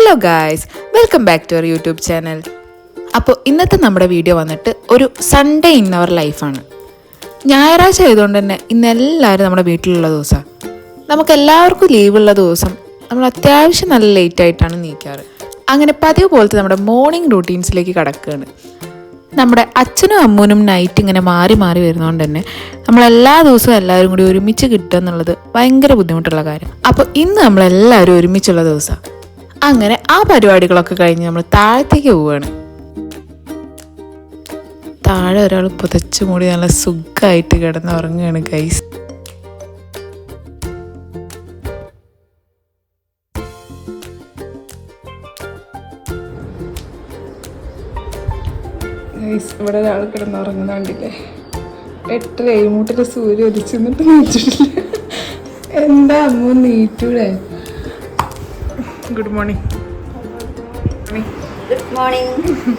Hello guys, welcome back to our YouTube channel. അപ്പോൾ ഇന്നത്തെ നമ്മുടെ വീഡിയോ വന്നിട്ട് ഒരു സൺഡേ ഇൻ അവർ ലൈഫാണ്. ഞായറാഴ്ച ആയതുകൊണ്ട് തന്നെ ഇന്ന് എല്ലാവരും നമ്മുടെ വീട്ടിലുള്ള ദിവസമാണ്. നമുക്കെല്ലാവർക്കും ലീവുള്ള ദിവസം നമ്മൾ അത്യാവശ്യം നല്ല ലേറ്റായിട്ടാണ് നീക്കാറ്. അങ്ങനെ പതിവ് പോലത്തെ നമ്മുടെ മോർണിംഗ് റൂട്ടീൻസിലേക്ക് കടക്കുകയാണ്. നമ്മുടെ അച്ഛനും അമ്മൂനും നൈറ്റ് ഇങ്ങനെ മാറി മാറി വരുന്നതുകൊണ്ട് തന്നെ നമ്മളെല്ലാ ദിവസവും എല്ലാവരും കൂടി ഒരുമിച്ച് കിട്ടുക എന്നുള്ളത് ഭയങ്കര ബുദ്ധിമുട്ടുള്ള കാര്യം. അപ്പോൾ ഇന്ന് നമ്മളെല്ലാവരും ഒരുമിച്ചുള്ള ദിവസമാണ്. അങ്ങനെ ആ പരിപാടികളൊക്കെ കഴിഞ്ഞ് നമ്മൾ താഴത്തേക്ക് പോവുകയാണ്. താഴെ ഒരാൾ പുതച്ചു മൂടി നല്ല സുഖമായിട്ട് കിടന്ന് ഉറങ്ങുകയാണ് ഗൈസ്. ഇവിടെ ഒരാൾ കിടന്ന് ഉറങ്ങുന്ന കണ്ടില്ലേ? 8:07 സൂര്യ ഉദിച്ചിട്ട് നീച്ചിട്ടില്ല. എന്താ അമ്മ നീറ്റൂടെ? Good morning. Good morning.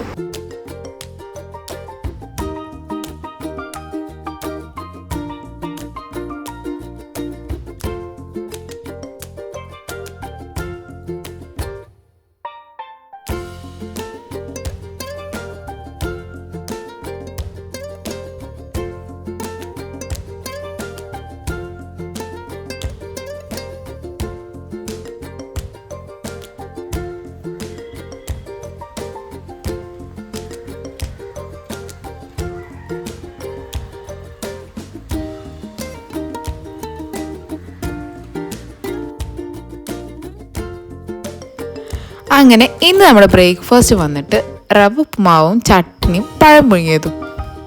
അങ്ങനെ ഇന്ന് നമ്മുടെ ബ്രേക്ക്ഫാസ്റ്റ് വന്നിട്ട് റവ ഉപ്പുമാവും ചട്നിയും പഴം പുഴുങ്ങിയതും.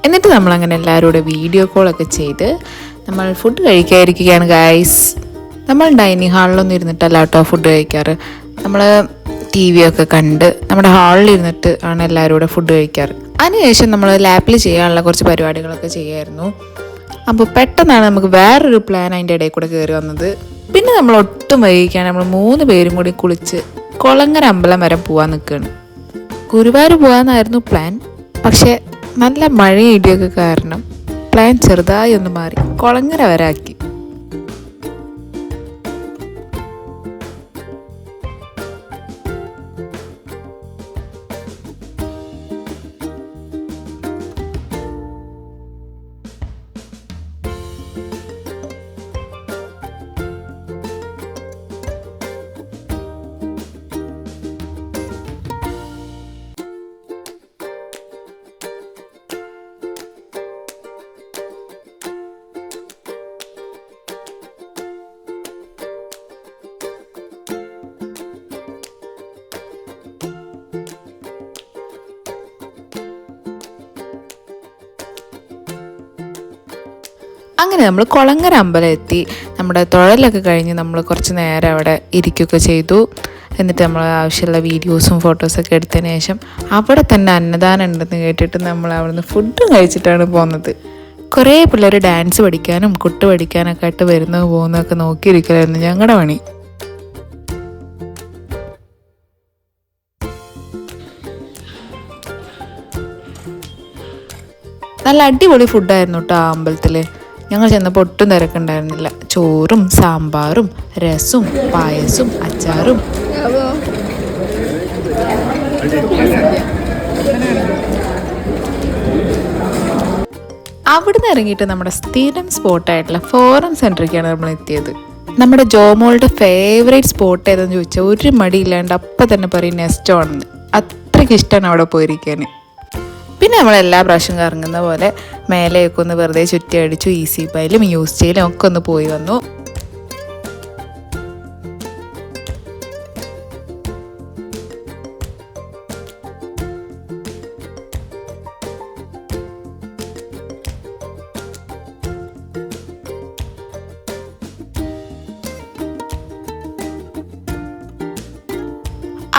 എന്നിട്ട് നമ്മളങ്ങനെ എല്ലാവരും കൂടെ വീഡിയോ കോളൊക്കെ ചെയ്ത് നമ്മൾ ഫുഡ് കഴിക്കാതിരിക്കുകയാണ് ഗൈസ്. നമ്മൾ ഡൈനിങ് ഹാളിലൊന്നും ഇരുന്നിട്ടല്ല കേട്ടോ ഫുഡ് കഴിക്കാറ്. നമ്മൾ ടി വി ഒക്കെ കണ്ട് നമ്മുടെ ഹാളിൽ ഇരുന്നിട്ട് ആണ് എല്ലാവരും കൂടെ ഫുഡ് കഴിക്കാറ്. അതിനുശേഷം നമ്മൾ ലാപ്പിൽ ചെയ്യാനുള്ള കുറച്ച് പരിപാടികളൊക്കെ ചെയ്യായിരുന്നു. അപ്പോൾ പെട്ടെന്നാണ് നമുക്ക് വേറൊരു പ്ലാൻ അതിൻ്റെ ഇടയിൽ കൂടെ കയറി വന്നത്. പിന്നെ നമ്മൾ ഒട്ടും വൈകിക്കാൻ നമ്മൾ 3 പേരും കൂടി കുളിച്ച് കൊളങ്ങര അമ്പലം വരെ പോകാൻ നിൽക്കുകയാണ്. ഗുരുവായൂർ പോകാമെന്നായിരുന്നു പ്ലാൻ. പക്ഷേ നല്ല മഴയും ഇടിയൊക്കെ കാരണം പ്ലാൻ ചെറുതായി ഒന്ന് മാറി കൊളങ്ങര വരെ ആക്കി. അങ്ങനെ നമ്മൾ കൊളങ്ങര അമ്പലം എത്തി. നമ്മുടെ തൊഴലൊക്കെ കഴിഞ്ഞ് നമ്മൾ കുറച്ച് നേരം അവിടെ ഇരിക്കുകയൊക്കെ ചെയ്തു. എന്നിട്ട് നമ്മൾ ആവശ്യമുള്ള വീഡിയോസും ഫോട്ടോസൊക്കെ എടുത്തതിന് ശേഷം അവിടെ തന്നെ അന്നദാനം ഉണ്ടെന്ന് കേട്ടിട്ട് നമ്മൾ അവിടുന്ന് ഫുഡും കഴിച്ചിട്ടാണ് പോകുന്നത്. കുറേ പിള്ളേർ ഡാൻസ് പഠിക്കാനും കുട്ട് പഠിക്കാനൊക്കെ ആയിട്ട് വരുന്നത് പോകുന്നതൊക്കെ നോക്കിയിരിക്കലായിരുന്നു ഞങ്ങളുടെ പണി. നല്ല അടിപൊളി ഫുഡായിരുന്നു കേട്ടോ ആ അമ്പലത്തിൽ. ഞങ്ങൾ ചെന്നപ്പോൾ ഒട്ടും തിരക്കുണ്ടായിരുന്നില്ല. ചോറും സാമ്പാറും രസവും പായസവും അച്ചാറും. അവിടുന്ന് ഇറങ്ങിയിട്ട് നമ്മുടെ സ്ഥിരം സ്പോട്ടായിട്ടുള്ള ഫോറം സെൻറ്ററിലേക്കാണ് നമ്മൾ എത്തിയത്. നമ്മുടെ ജോമോളുടെ ഫേവറേറ്റ് സ്പോട്ട് ഏതെന്ന് ചോദിച്ചാൽ ഒരു മടിയില്ലാണ്ട് അപ്പം തന്നെ പറയും നെസ്റ്റോ ആണെന്ന്. അത്രയ്ക്ക് ഇഷ്ടമാണ് അവിടെ പോയിരിക്കാൻ. പിന്നെ നമ്മൾ എല്ലാ പ്രാവശ്യം കറങ്ങുന്ന പോലെ മേലെയൊക്കെ ഒന്ന് വെറുതെ ചുറ്റി അടിച്ചു. ഈസി പൈലും യൂസ് ചെയ്യലും ഒക്കെ ഒന്ന് പോയി വന്നു.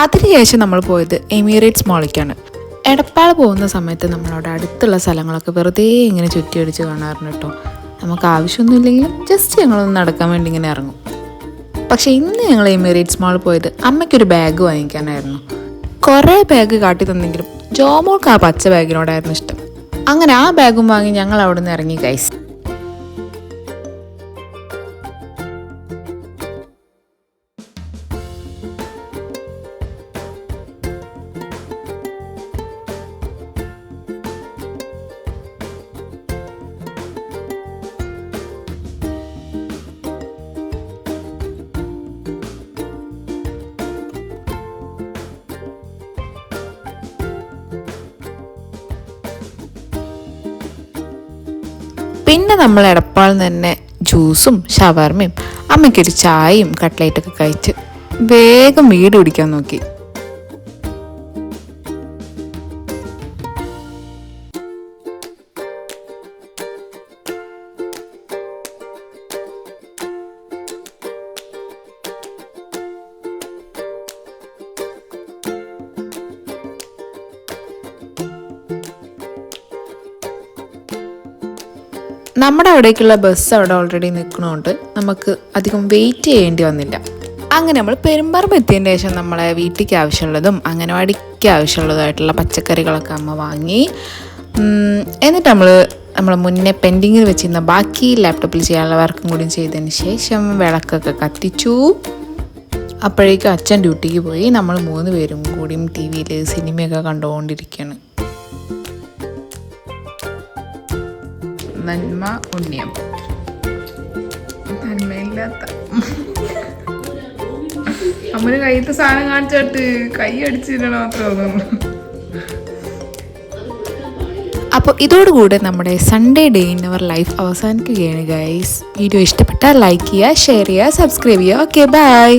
അതിനുശേഷം നമ്മൾ പോയത് എമിറേറ്റ്സ് മാളിലേക്കാണ്. എടപ്പാൾ പോകുന്ന സമയത്ത് നമ്മളവിടെ അടുത്തുള്ള സ്ഥലങ്ങളൊക്കെ വെറുതെ ഇങ്ങനെ ചുറ്റിയടിച്ച് കാണാറുണ്ട് കേട്ടോ. നമുക്ക് ആവശ്യമൊന്നുമില്ലെങ്കിലും ജസ്റ്റ് ഞങ്ങളൊന്ന് നടക്കാൻ വേണ്ടി ഇങ്ങനെ ഇറങ്ങും. പക്ഷേ ഇന്ന് ഞങ്ങൾ എമിറേറ്റ്സ് മാളിൽ പോയത് അമ്മയ്ക്കൊരു ബാഗ് വാങ്ങിക്കാനായിരുന്നു. കുറേ ബാഗ് കാട്ടി തന്നെങ്കിലും ജോമോൾക്ക് ആ പച്ച ബാഗിനോടായിരുന്നു ഇഷ്ടം. അങ്ങനെ ആ ബാഗും വാങ്ങി ഞങ്ങൾ അവിടെ നിന്ന് ഇറങ്ങി ഗൈസ്. പിന്നെ നമ്മൾ എടപ്പാളിൽ തന്നെ ജ്യൂസും ഷവർമയും അമ്മയ്ക്കൊരു ചായയും കട്ട്ലേറ്റൊക്കെ കഴിച്ച് വേഗം വീട് പിടിക്കാൻ നോക്കി. നമ്മുടെ അവിടേക്കുള്ള ബസ് അവിടെ ഓൾറെഡി നിൽക്കണോണ്ട് നമുക്ക് അധികം വെയിറ്റ് ചെയ്യേണ്ടി വന്നില്ല. അങ്ങനെ നമ്മൾ പെരുമ്പറമ്പ് എത്തിയതിന് ശേഷം നമ്മളെ വീട്ടിലേക്ക് ആവശ്യമുള്ളതും അംഗനവാടിക്ക് ആവശ്യമുള്ളതായിട്ടുള്ള പച്ചക്കറികളൊക്കെ അമ്മ വാങ്ങി. എന്നിട്ട് നമ്മൾ മുന്നേ പെൻഡിങ്ങിൽ വെച്ചിരുന്ന ബാക്കി ലാപ്ടോപ്പിൽ ചെയ്യാനുള്ള വർക്കും കൂടി ചെയ്തതിന് ശേഷം വിളക്കൊക്കെ കത്തിച്ചു. അപ്പോഴേക്കും അച്ഛൻ ഡ്യൂട്ടിക്ക് പോയി. നമ്മൾ 3 പേരും കൂടിയും ടി വിയിൽ സിനിമയൊക്കെ കണ്ടുകൊണ്ടിരിക്കുകയാണ്. നന്മ ഉണ്ണിയം നന്മയില്ലാത്ത അമ്മന് കയ്യത്തെ സാധനം കാണിച്ചിട്ട് കൈ അടിച്ചിടണം മാത്രമേ തോന്നുന്നു. അപ്പോൾ ഇതോടുകൂടെ നമ്മുടെ Sunday day in our life അവസാനിക്കുകയാണ് ഗൈസ്. വീഡിയോ ഇഷ്ടപ്പെട്ടാൽ ലൈക്ക് ചെയ്യുക, ഷെയർ ചെയ്യുക, സബ്സ്ക്രൈബ് ചെയ്യുക. Okay, by.